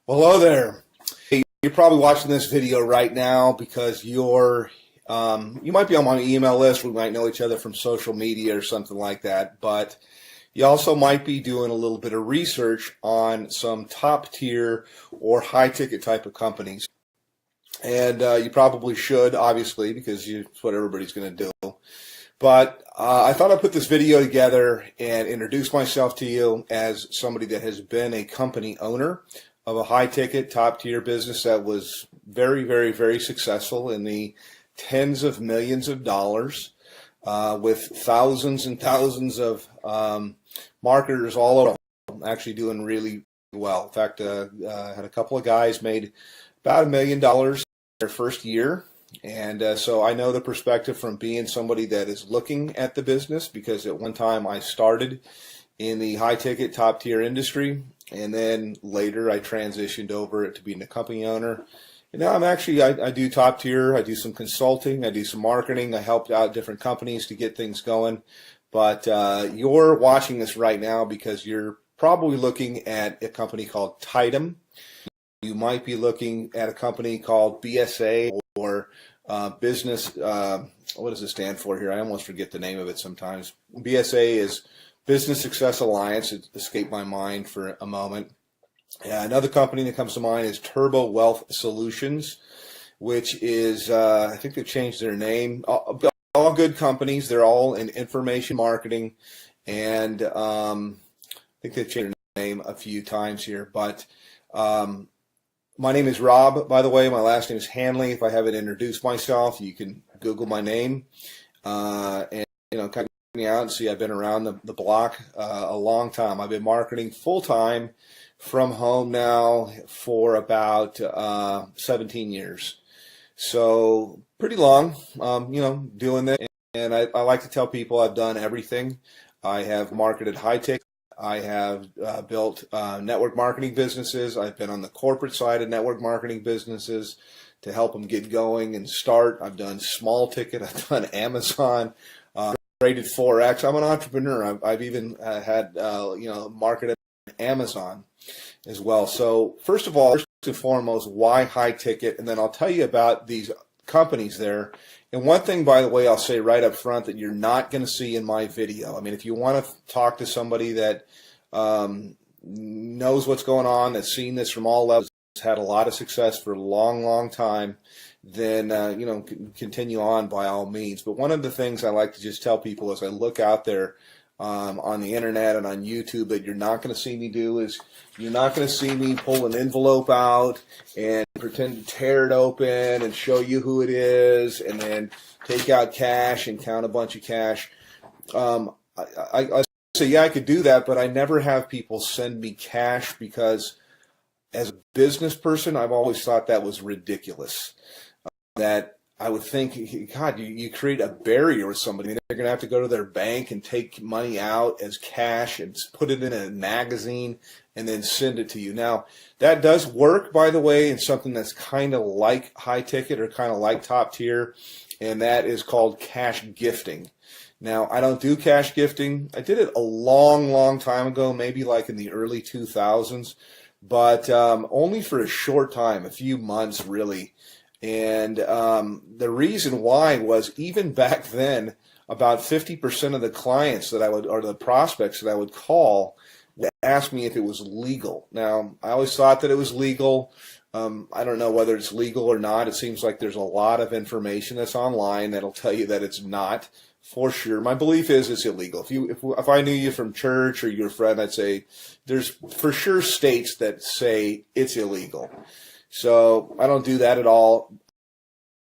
Well, hello there. Hey, you're probably watching this video right now because you might be on my email list. We might know each other from social media or something like that. But you also might be doing a little bit of research on some top tier or high ticket type of companies. And you probably should, obviously, because it's what everybody's going to do. But I thought I'd put this video together and introduce myself to you as somebody that has been a company owner of a high-ticket, top-tier business that was very, very, very successful in the tens of millions of dollars with thousands and thousands of marketers all over, actually doing really well. In fact, I had a couple of guys made about $1 million their first year. And so I know the perspective from being somebody that is looking at the business, because at one time I started in the high-ticket, top-tier industry, and then later I transitioned over to being a company owner. And now I do top-tier, I do some consulting, I do some marketing, I helped out different companies to get things going. But you're watching this right now because you're probably looking at a company called Tidem. You might be looking at a company called BSA or business, what does it stand for here? I almost forget the name of it sometimes. BSA is Business Success Alliance. It escaped my mind for a moment. Another company that comes to mind is Turbo Wealth Solutions, which is, I think they've changed their name. All good companies. They're all in information marketing. And I think they've changed their name a few times here. But my name is Rob, by the way. My last name is Hanley. If I haven't introduced myself, you can Google my name and kind of me out and see I've been around the block a long time. I've been marketing full-time from home now for about 17 years. So pretty long, doing this. And I like to tell people I've done everything. I have marketed high-tech. I have built network marketing businesses. I've been on the corporate side of network marketing businesses to help them get going and start. I've done small ticket. I've done Amazon, traded Forex. I'm an entrepreneur. I've even had, marketed Amazon as well. So first of all, first and foremost, why high ticket? And then I'll tell you about these companies there. And one thing, by the way, I'll say right up front that you're not going to see in my video. I mean, if you want to talk to somebody that knows what's going on, that's seen this from all levels, had a lot of success for a long, long time, then, continue on by all means. But one of the things I like to just tell people as I look out there on the internet and on YouTube that you're not going to see me do is you're not going to see me pull an envelope out and pretend to tear it open and show you who it is and then take out cash and count a bunch of cash. I say, yeah, I could do that, but I never have people send me cash because as a business person, I've always thought that was ridiculous. That I would think, God, you create a barrier with somebody. They're going to have to go to their bank and take money out as cash and put it in a magazine and then send it to you. Now, that does work, by the way, in something that's kind of like high ticket or kind of like top tier, and that is called cash gifting. Now, I don't do cash gifting. I did it a long, long time ago, maybe like in the early 2000s, but only for a short time, a few months really. And the reason why was even back then, about 50% of the clients that I would, or the prospects that I would call, would ask me if it was legal. Now, I always thought that it was legal. I don't know whether it's legal or not. It seems like there's a lot of information that's online that'll tell you that it's not for sure. My belief is it's illegal. If I knew you from church or you're a friend, I'd say there's for sure states that say it's illegal. So I don't do that at all.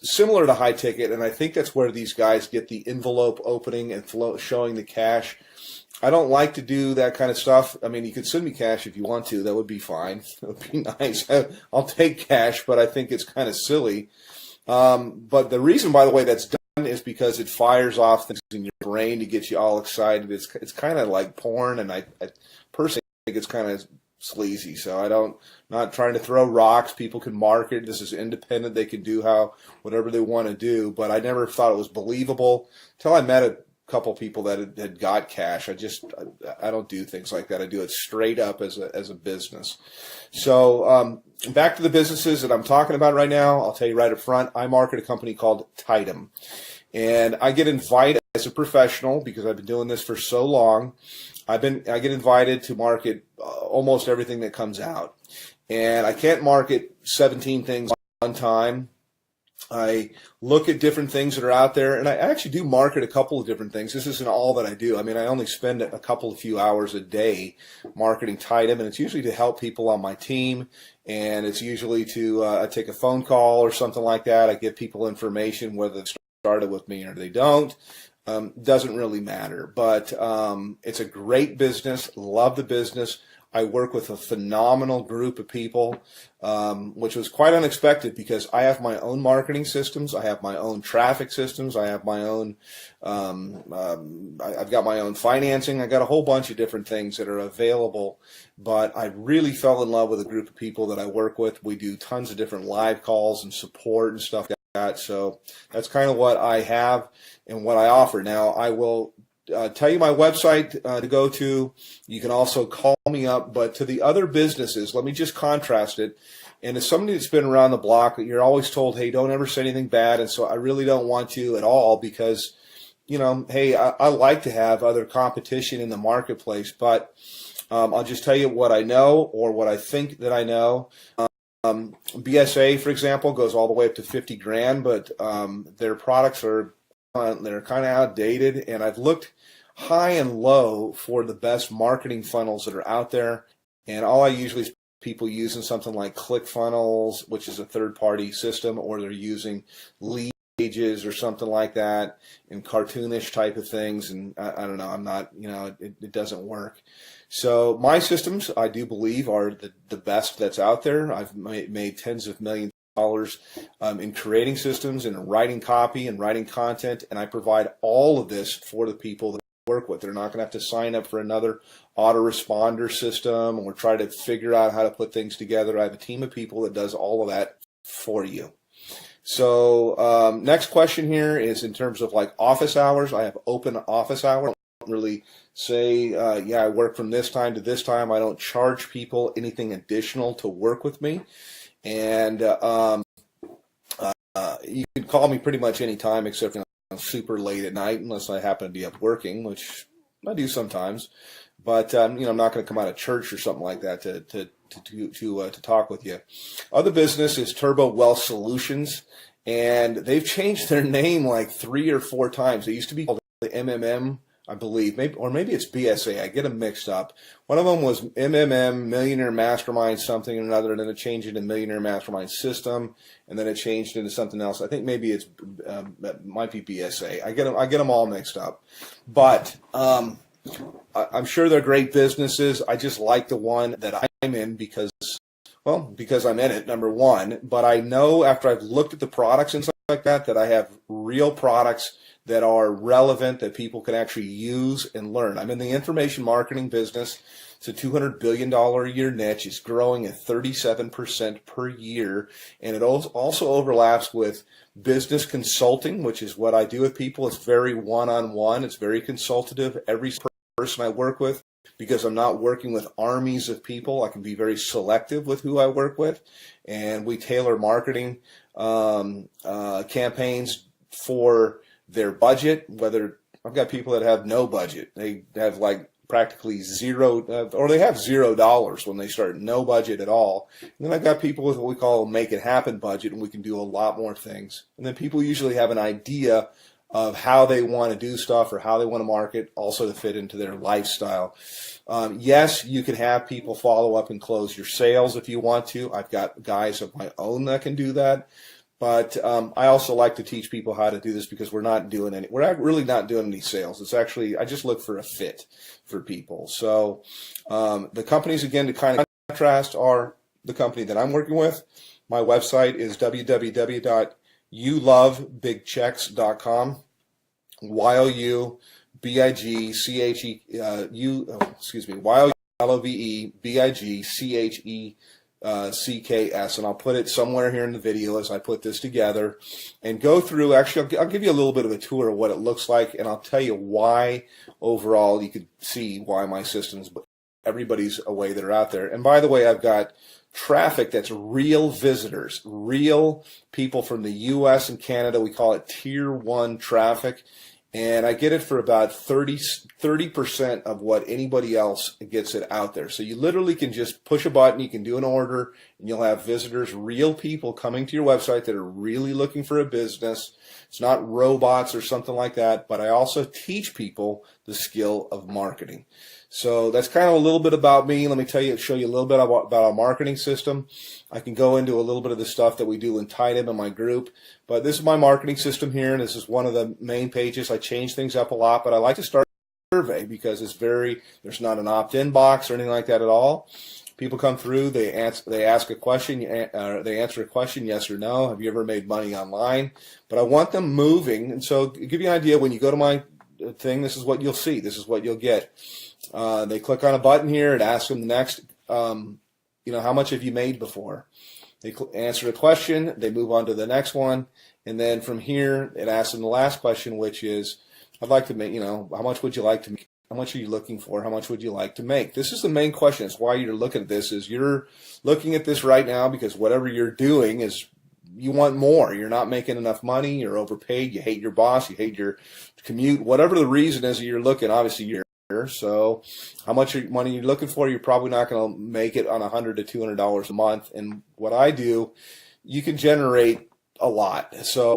Similar to high ticket, and I think that's where these guys get the envelope opening and showing the cash. I don't like to do that kind of stuff. I mean, you could send me cash if you want to. That would be fine. That would be nice. I'll take cash, but I think it's kind of silly. But the reason, by the way, that's done is because it fires off things in your brain to get you all excited. It's kind of like porn, and I personally think it's kind of sleazy. So not trying to throw rocks. People can market. This is independent. They can do whatever they want to do. But I never thought it was believable until I met a couple people that had got cash. I don't do things like that. I do it straight up as a business. So back to the businesses that I'm talking about right now. I'll tell you right up front, I market a company called Tidem. And I get invited as a professional, because I've been doing this for so long. I get invited to market almost everything that comes out. And I can't market 17 things at one time. I look at different things that are out there, and I actually do market a couple of different things. This isn't all that I do. I mean, I only spend a few hours a day marketing Tidem, and it's usually to help people on my team, and it's usually to I take a phone call or something like that. I give people information, whether they started with me or they don't. Doesn't really matter, but it's a great business. Love the business. I work with a phenomenal group of people, which was quite unexpected, because I have my own marketing systems. I have my own traffic systems. I have my own, I've got my own financing. I got a whole bunch of different things that are available, but I really fell in love with a group of people that I work with. We do tons of different live calls and support and stuff like that. So that's kind of what I have and what I offer. Now, I will tell you my website to go to. You can also call me up. But to the other businesses, let me just contrast it. And as somebody that's been around the block, you're always told, hey, don't ever say anything bad. And so I really don't want to at all, because, you know, hey, I like to have other competition in the marketplace. But I'll just tell you what I know, or what I think that I know. BSA, for example, goes all the way up to 50 grand, but their products are they're kind of outdated, and I've looked high and low for the best marketing funnels that are out there, and all I usually see people using something like ClickFunnels, which is a third-party system, or they're using lead pages or something like that, and cartoonish type of things, and I don't know, I'm not, you know, it doesn't work. So my systems, I do believe, are the best that's out there. I've made tens of millions of dollars in creating systems and writing copy and writing content, and I provide all of this for the people that I work with. They're not going to have to sign up for another autoresponder system or try to figure out how to put things together. I have a team of people that does all of that for you. So next question here is in terms of like office hours. I have open office hours. I don't really say, yeah, I work from this time to this time. I don't charge people anything additional to work with me. And you can call me pretty much any time, except super late at night, unless I happen to be up working, which I do sometimes. But I'm not going to come out of church or something like that to talk with you. Other business is Turbo Wealth Solutions, and they've changed their name like 3 or 4 times. It used to be called the MMM, I believe, maybe it's BSA. I get them mixed up. One of them was MMM, Millionaire Mastermind something or another, and then it changed into Millionaire Mastermind System, and then it changed into something else. I think maybe it might be BSA. I get them all mixed up, but I'm sure they're great businesses. I just like the one that I'm in because I'm in it, number one. But I know after I've looked at the products and stuff like that, that I have real products that are relevant, that people can actually use and learn. I'm in the information marketing business. It's a $200 billion a year niche. It's growing at 37% per year. And it also overlaps with business consulting, which is what I do with people. It's very one-on-one. It's very consultative. Every person I work with, because I'm not working with armies of people, I can be very selective with who I work with. And we tailor marketing campaigns for their budget. Whether I've got people that have no budget, they have like practically zero, or they have $0 when they start, no budget at all. And then I've got people with what we call a make it happen budget, and we can do a lot more things. And then people usually have an idea of how they want to do stuff or how they want to market, also to fit into their lifestyle. Yes, you can have people follow up and close your sales if you want to. I've got guys of my own that can do that. But I also like to teach people how to do this, because we're not really not doing any sales. It's actually, I just look for a fit for people. So the companies, again, to kind of contrast, are the company that I'm working with. My website is www.youlovebigchecks.com. YOULOVEBIGCHECKS.com. CKS, and I'll put it somewhere here in the video as I put this together and go through. Actually, I'll give you a little bit of a tour of what it looks like, and I'll tell you why overall. You could see why my systems, everybody's away that are out there. And by the way, I've got traffic that's real visitors, real people from the US and Canada. We call it tier 1 traffic. And I get it for about 30% of what anybody else gets it out there. So you literally can just push a button, you can do an order, and you'll have visitors, real people coming to your website that are really looking for a business. It's not robots or something like that, but I also teach people the skill of marketing. So that's kind of a little bit about me. Let me show you a little bit about our marketing system. I can go into a little bit of the stuff that we do in Tidem in my group, but this is my marketing system here, and this is one of the main pages. I change things up a lot, but I like to start a survey because there's not an opt-in box or anything like that at all. People come through, they ask a question, they answer a question, yes or no. Have you ever made money online? But I want them moving, and so to give you an idea, when you go to my thing, this is what you'll see. This is what you'll get. They click on a button here. It asks them the next, how much have you made before? They answer the question. They move on to the next one. And then from here, it asks them the last question, which is, I'd like to make, how much would you like to make? How much are you looking for? How much would you like to make? This is the main question. It's why you're looking at this, is you're looking at this right now because whatever you're doing is you want more. You're not making enough money. You're overpaid. You hate your boss. You hate your commute. Whatever the reason is that you're looking, obviously you're here. So how much money you're looking for, you're probably not going to make it on $100 to $200 a month. And what I do, you can generate a lot. So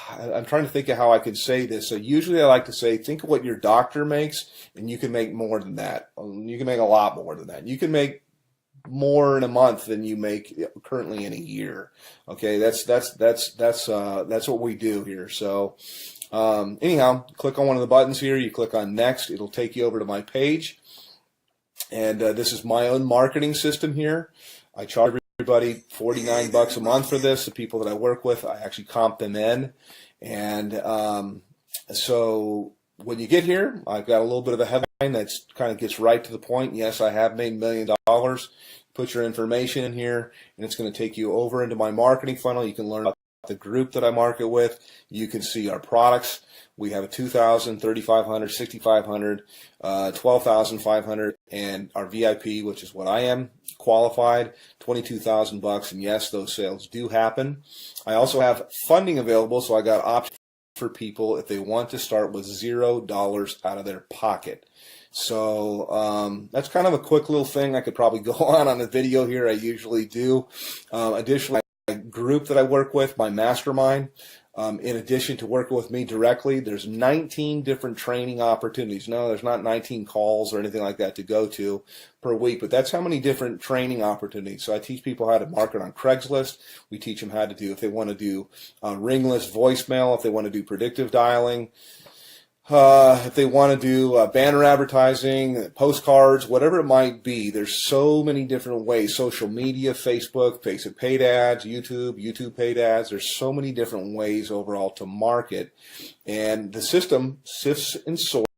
I'm trying to think of how I could say this. So usually I like to say, think of what your doctor makes, and you can make more than that. You can make a lot more than that. You can make more in a month than you make currently in a year. Okay, that's what we do here. So anyhow, click on one of the buttons here. You click on next. It'll take you over to my page. And this is my own marketing system here. I charge everybody $49 a month for this. The people that I work with, I actually comp them in. And so when you get here, I've got a little bit of a headline that kind of gets right to the point. Yes, I have made $1 million. Put your information in here, and it's going to take you over into my marketing funnel. You can learn about the group that I market with. You can see our products. We have a 2,000, 3,500, 6,500, 12,500, and our VIP, which is what I am, qualified, $22,000. And yes, those sales do happen. I also have funding available, so I got options for people if they want to start with $0 out of their pocket. So that's kind of a quick little thing. I could probably go on a video here. I usually do. Additionally, my group that I work with, my mastermind, in addition to working with me directly, there's 19 different training opportunities. No, there's not 19 calls or anything like that to go to per week, but that's how many different training opportunities. So I teach people how to market on Craigslist. We teach them how to do, if they want to do ringless voicemail, if they want to do predictive dialing, if they want to do banner advertising, postcards, whatever it might be. There's so many different ways. Social media, Facebook paid ads, YouTube paid ads. There's so many different ways overall to market. And the system sifts and sorts